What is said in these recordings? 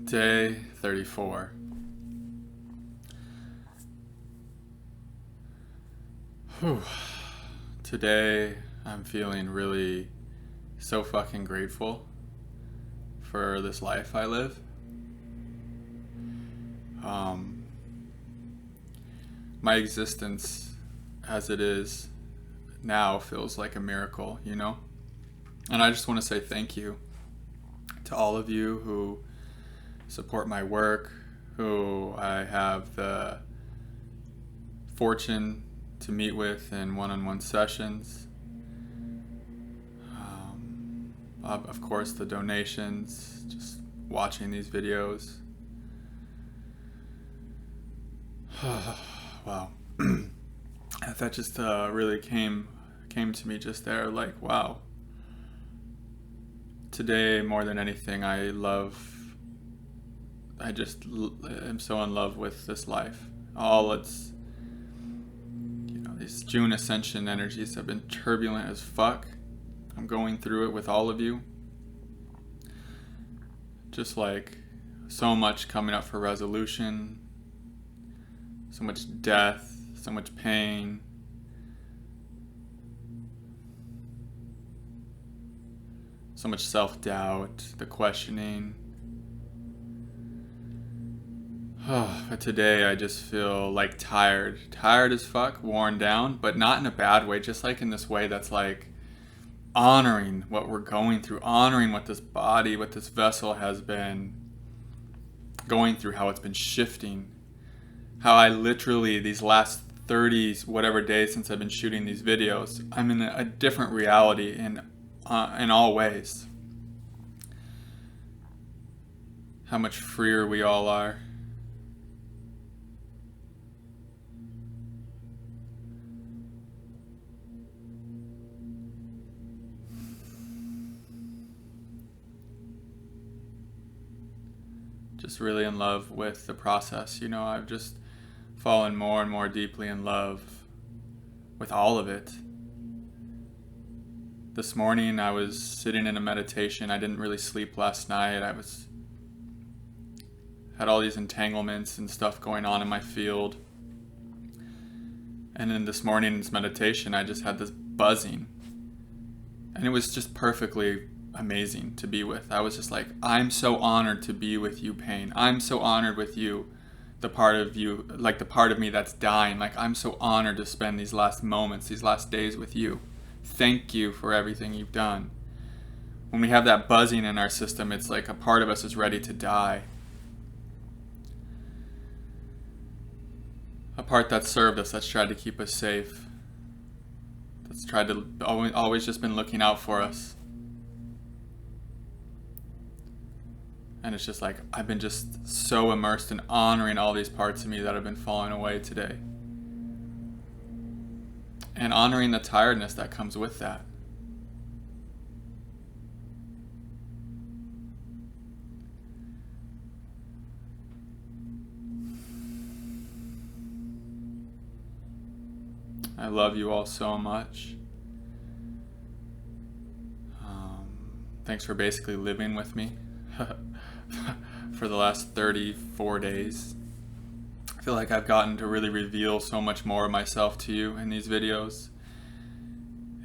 Day 34. Whew. Today I'm feeling really so fucking grateful for this life I live. My existence as it is now feels like a miracle, you know? And I just want to say thank you to all of you who support my work, who I have the fortune to meet with in one-on-one sessions. Of course, the donations, just watching these videos. Wow. That just really came to me just there, like, wow. Today, more than anything, I just am so in love with this life. All its, these June Ascension energies have been turbulent as fuck. I'm going through it with all of you. Just like so much coming up for resolution, so much death, so much pain. So much self-doubt, the questioning. But today I just feel like tired as fuck, worn down, but not in a bad way, just like in this way that's like honoring what we're going through, honoring what this body, what this vessel has been going through, how it's been shifting, how I literally, these last 30 whatever days since I've been shooting these videos, I'm in a different reality in all ways. How much freer we all are. Just really in love with the process. I've just fallen more and more deeply in love with all of it. This morning I was sitting in a meditation. I didn't really sleep last night. Had all these entanglements and stuff going on in my field. And in this morning's meditation, I just had this buzzing. And it was just perfectly amazing to be with. I was just like, I'm so honored to be with you, pain. I'm so honored with you, the part of you, like the part of me that's dying. Like, I'm so honored to spend these last moments, these last days with you. Thank you for everything you've done. When we have that buzzing in our system, it's like a part of us is ready to die. A part that served us, that's tried to keep us safe. That's tried to always just been looking out for us. And it's just like, I've been just so immersed in honoring all these parts of me that have been falling away today. And honoring the tiredness that comes with that. I love you all so much. Thanks for basically living with me for the last 34 days. I feel like I've gotten to really reveal so much more of myself to you in these videos.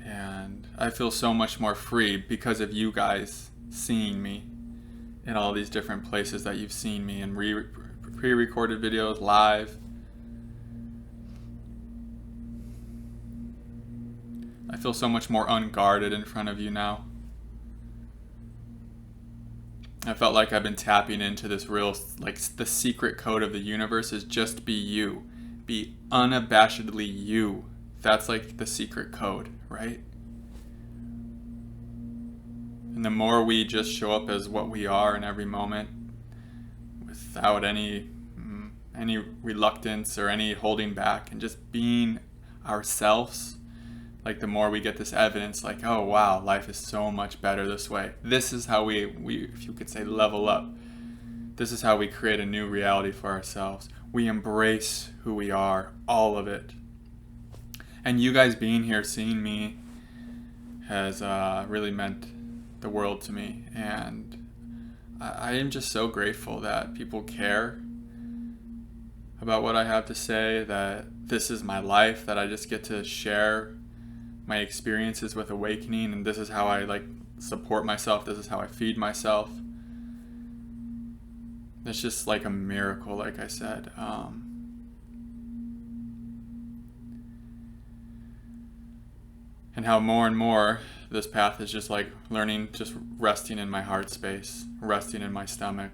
And I feel so much more free because of you guys seeing me in all these different places that you've seen me in pre-recorded videos, live. I feel so much more unguarded in front of you now. I felt like I've been tapping into this real, like, the secret code of the universe is just be you. Be unabashedly you. That's like the secret code, right? And the more we just show up as what we are in every moment, without any reluctance or any holding back, and just being ourselves, like the more we get this evidence, like, oh wow, life is so much better this way. This is how we, if you could say, level up. This is how we create a new reality for ourselves. We embrace who we are, all of it. And you guys being here, seeing me, has really meant the world to me. And I am just so grateful that people care about what I have to say, that this is my life, that I just get to share my experiences with awakening, and this is how I like support myself, this is how I feed myself. It's just like a miracle, like I said. And how more and more this path is just like learning, just resting in my heart space, resting in my stomach,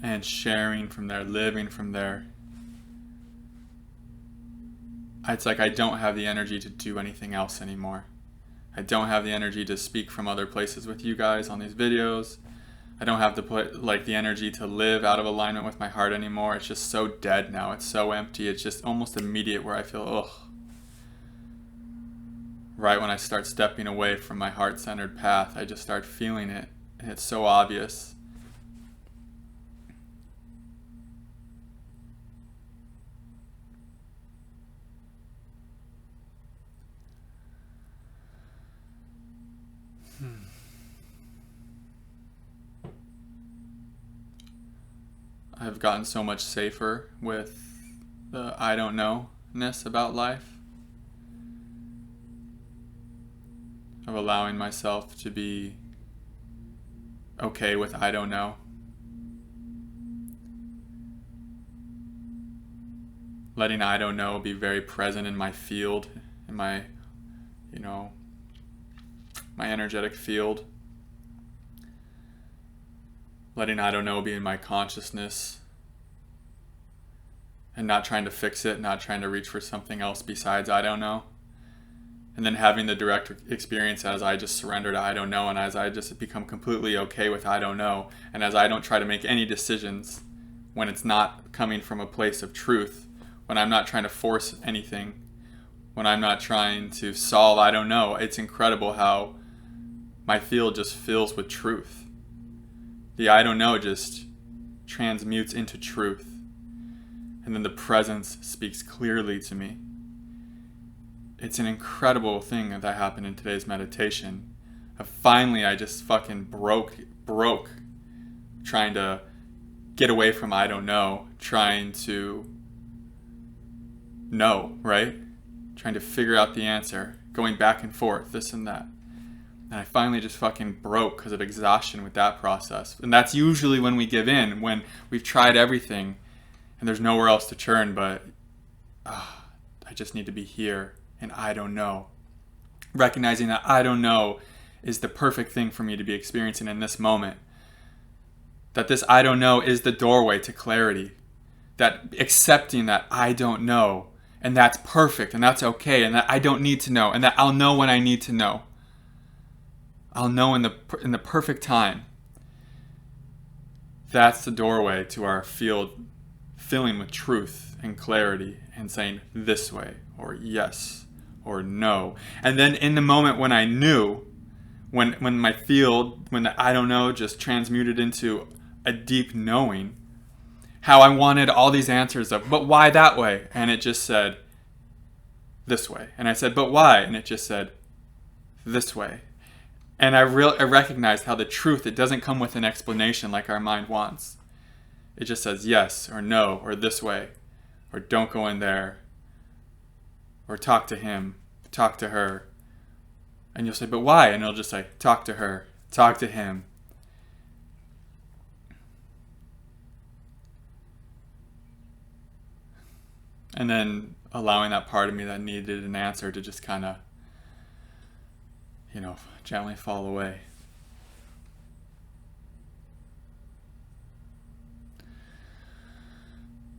and sharing from there, living from there. It's like I don't have the energy to do anything else anymore. I don't have the energy to speak from other places with you guys on these videos. I don't have the energy to live out of alignment with my heart anymore. It's just so dead now. It's so empty. It's just almost immediate where I feel, ugh. Right when I start stepping away from my heart-centered path, I just start feeling it. And it's so obvious. I've gotten so much safer with the I don't know-ness about life. Of allowing myself to be okay with I don't know. Letting I don't know be very present in my field, in my, my energetic field. Letting I don't know be in my consciousness. And not trying to fix it, not trying to reach for something else besides I don't know. And then having the direct experience as I just surrender to I don't know, and as I just become completely okay with I don't know, and as I don't try to make any decisions when it's not coming from a place of truth, when I'm not trying to force anything, when I'm not trying to solve I don't know. It's incredible how my field just fills with truth. The I don't know just transmutes into truth. And then the presence speaks clearly to me. It's an incredible thing that happened in today's meditation. I just fucking broke trying to get away from I don't know, trying to know, right? Trying to figure out the answer, going back and forth, this and that. And I finally just fucking broke because of exhaustion with that process. And that's usually when we give in, when we've tried everything and there's nowhere else to turn, but I just need to be here. And I don't know. Recognizing that I don't know is the perfect thing for me to be experiencing in this moment. That this I don't know is the doorway to clarity. That accepting that I don't know, and that's perfect, and that's okay, and that I don't need to know, and that I'll know when I need to know. I'll know in the perfect time. That's the doorway to our field filling with truth and clarity and saying this way, or yes, or no. And then in the moment when I knew, when the I don't know just transmuted into a deep knowing, how I wanted all these answers of, but why that way? And it just said, this way. And I said, but why? And it just said, this way. And I recognized how the truth, it doesn't come with an explanation like our mind wants. It just says yes, or no, or this way, or don't go in there, or talk to him, talk to her. And you'll say, but why? And it'll just say, talk to her, talk to him. And then allowing that part of me that needed an answer to just kind of, gently fall away.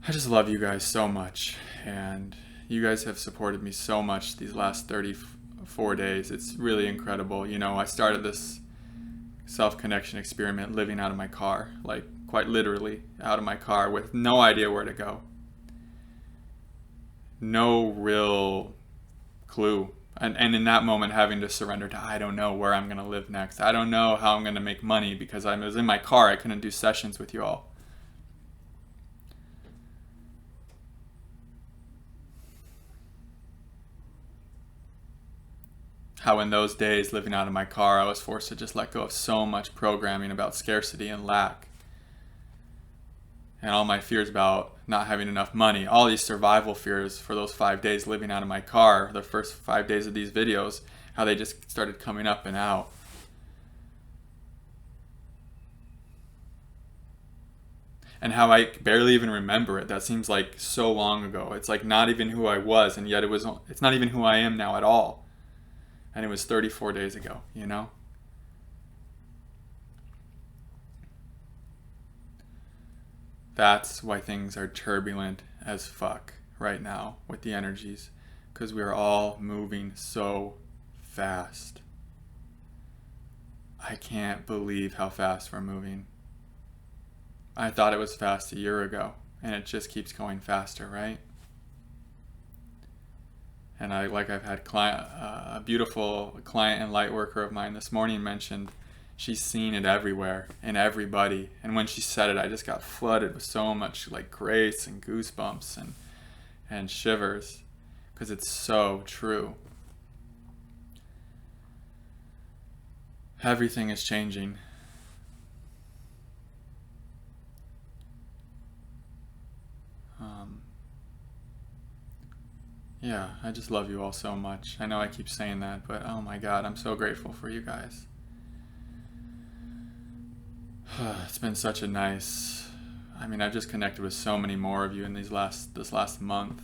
I just love you guys so much, and you guys have supported me so much these last 34 days. It's really incredible. I started this self-connection experiment living out of my car, like quite literally out of my car with no idea where to go. No real clue. And in that moment having to surrender to I don't know where I'm going to live next. I don't know how I'm going to make money because I was in my car. I couldn't do sessions with you all. how in those days living out of my car, I was forced to just let go of so much programming about scarcity and lack. And all my fears about not having enough money, all these survival fears for those 5 days living out of my car, the first 5 days of these videos, how they just started coming up and out. And how I barely even remember it. That seems like so long ago. It's like not even who I was, and yet it's not even who I am now at all. And it was 34 days ago, you know? That's why things are turbulent as fuck right now with the energies, because we are all moving so fast. I can't believe how fast we're moving. I thought it was fast a year ago, and it just keeps going faster, right? And I've had a beautiful client and light worker of mine this morning mentioned she's seen it everywhere in everybody. And when she said it, I just got flooded with so much like grace and goosebumps and shivers, because it's so true. Everything is changing. Yeah, I just love you all so much. I know I keep saying that, but oh my God, I'm so grateful for you guys. It's been such a nice, I've just connected with so many more of you in this last month.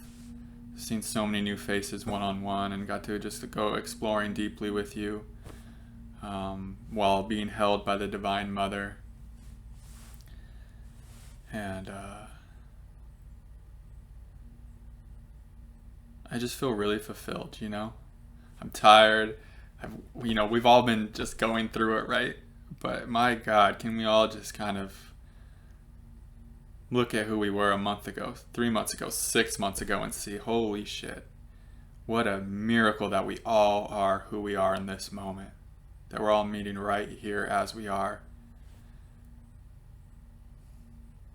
Seen so many new faces one-on-one, and got to just go exploring deeply with you while being held by the Divine Mother. And I just feel really fulfilled, you know? I'm tired. We've all been just going through it, right? But my God, can we all just kind of look at who we were a month ago, 3 months ago, 6 months ago, and see, holy shit, what a miracle that we all are who we are in this moment. That we're all meeting right here as we are.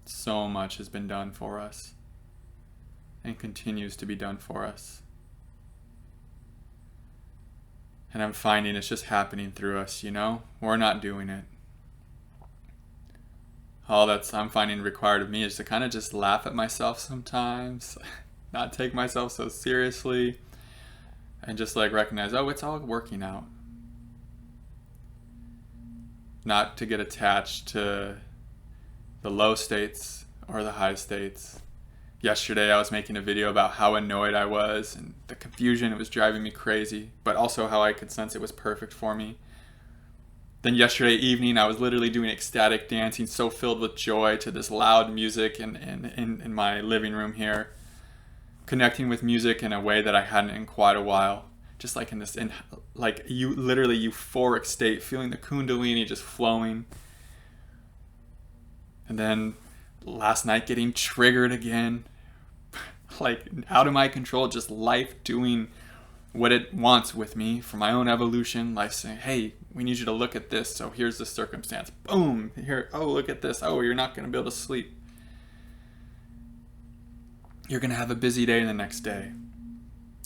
So much has been done for us, and continues to be done for us. And I'm finding it's just happening through us, you know? We're not doing it. All that's I'm finding required of me is to kind of just laugh at myself sometimes, not take myself so seriously, and just like recognize, oh, it's all working out. Not to get attached to the low states or the high states. Yesterday I was making a video about how annoyed I was and the confusion, it was driving me crazy, but also how I could sense it was perfect for me. Then yesterday evening I was literally doing ecstatic dancing, so filled with joy to this loud music in my living room here, connecting with music in a way that I hadn't in quite a while. Just like literally euphoric state, feeling the kundalini just flowing. And then last night getting triggered again, like out of my control, just life doing what it wants with me for my own evolution. Life saying, hey, we need you to look at this, so here's the circumstance. Boom, here, oh, look at this. Oh, you're not going to be able to sleep. You're going to have a busy day the next day.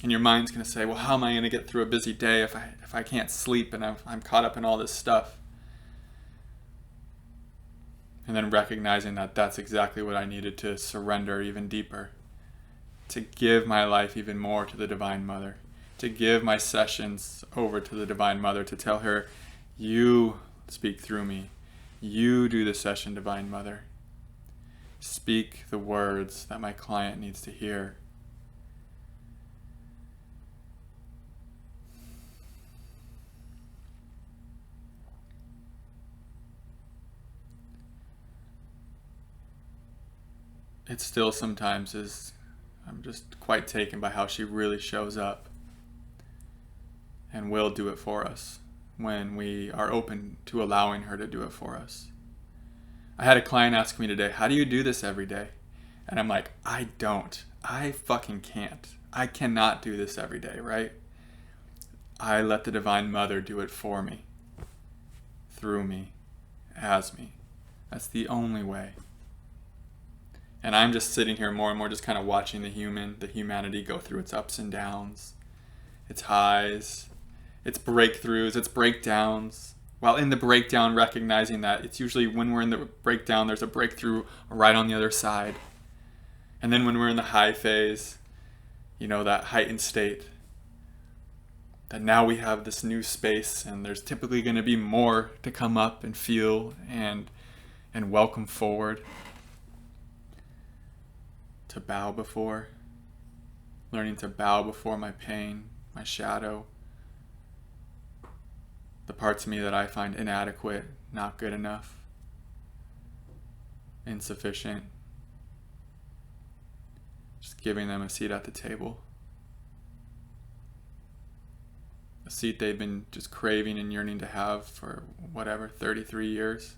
And your mind's going to say, well, how am I going to get through a busy day if I can't sleep and I'm caught up in all this stuff? And then recognizing that that's exactly what I needed to surrender even deeper, to give my life even more to the Divine Mother, to give my sessions over to the Divine Mother, to tell her, you speak through me. You do the session, Divine Mother. Speak the words that my client needs to hear. It still sometimes is, I'm just quite taken by how she really shows up and will do it for us when we are open to allowing her to do it for us. I had a client ask me today, how do you do this every day? And I'm like, I don't. I fucking can't. I cannot do this every day, right? I let the Divine Mother do it for me, through me, as me. That's the only way. And I'm just sitting here more and more just kind of watching the humanity go through its ups and downs, its highs, its breakthroughs, its breakdowns. While in the breakdown, recognizing that it's usually when we're in the breakdown, there's a breakthrough right on the other side. And then when we're in the high phase, that heightened state, that now we have this new space, and there's typically going to be more to come up and feel and welcome forward, to bow before, learning to bow before my pain, my shadow, the parts of me that I find inadequate, not good enough, insufficient. Just giving them a seat at the table. A seat they've been just craving and yearning to have for 33 years.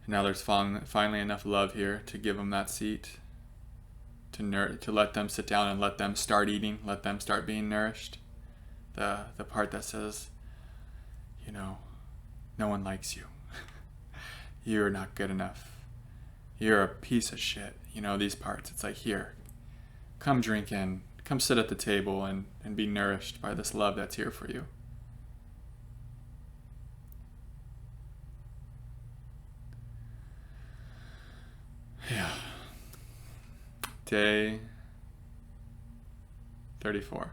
And now there's finally enough love here to give them that seat, to let them sit down and let them start eating, let them start being nourished. The part that says, no one likes you. You're not good enough. You're a piece of shit. These parts. It's like, here, come drink in, come sit at the table and be nourished by this love that's here for you. Yeah. Day 34.